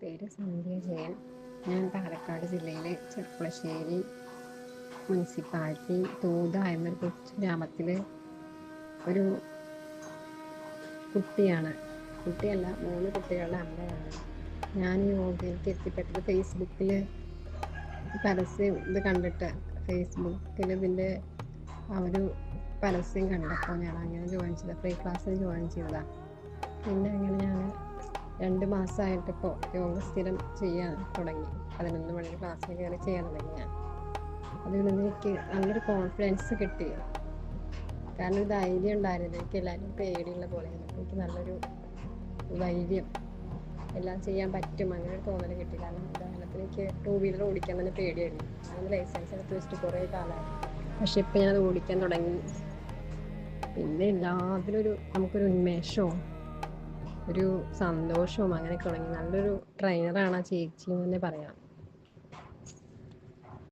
പേര് സന്ധ്യ ജയൻ. ഞാൻ പാലക്കാട് ജില്ലയിലെ ചെർപ്പളശ്ശേരി മുനിസിപ്പാലിറ്റി തൂത എന്നൊരു കൊച്ചു ഗ്രാമത്തിലെ ഒരു കുട്ടിയാണ്. കുട്ടിയല്ല, 3 കുട്ടികളുടെ അമ്മയാണ്. ഞാൻ ഈ യോഗയിലേക്ക് എത്തിപ്പെട്ടത് ഫേസ്ബുക്കിൽ പരസ്യം കണ്ടിട്ട്, ഫേസ്ബുക്കിൽ ഇതിൻ്റെ ആ ഒരു പരസ്യം കണ്ടപ്പോൾ ഞാൻ അങ്ങനെ ജോയിൻ ചെയ്ത, ഫ്രീ ക്ലാസ്സിൽ ജോയിൻ ചെയ്തതാണ്. പിന്നെ അങ്ങനെ ഞാൻ 2 മാസമായിട്ടിപ്പോൾ യോഗ സ്ഥിരം ചെയ്യാൻ തുടങ്ങി. 11 മണിക്ക് ക്ലാസ്സിൽ കയറി ചെയ്യാൻ തുടങ്ങി ഞാൻ. അതിൽ നിന്ന് എനിക്ക് നല്ലൊരു കോൺഫിഡൻസ് കിട്ടി. കാരണം ഒരു ധൈര്യം ഉണ്ടായിരുന്നു. എനിക്ക് എല്ലാവരും പേടിയുള്ള പോലെയാണ്. എനിക്ക് നല്ലൊരു ധൈര്യം, എല്ലാം ചെയ്യാൻ പറ്റും, അങ്ങനെ ഒരു തോന്നൽ കിട്ടി. കാരണം ഉദാഹരണത്തിന് എനിക്ക് 2 വീലർ ഓടിക്കാൻ തന്നെ പേടിയായിരുന്നു. അങ്ങനെ ലൈസൻസ് എടുത്ത് വെച്ചിട്ട് കുറേ കാലമായി. പക്ഷെ ഇപ്പം ഞാനത് ഓടിക്കാൻ തുടങ്ങി. പിന്നെ എല്ലാത്തിലും നമുക്കൊരു ഉന്മേഷവും ഒരു സന്തോഷവും അങ്ങനെയൊക്കെ തുടങ്ങി. നല്ലൊരു ട്രെയിനറാണ് ആ ചേച്ചി എന്ന് തന്നെ പറയാം.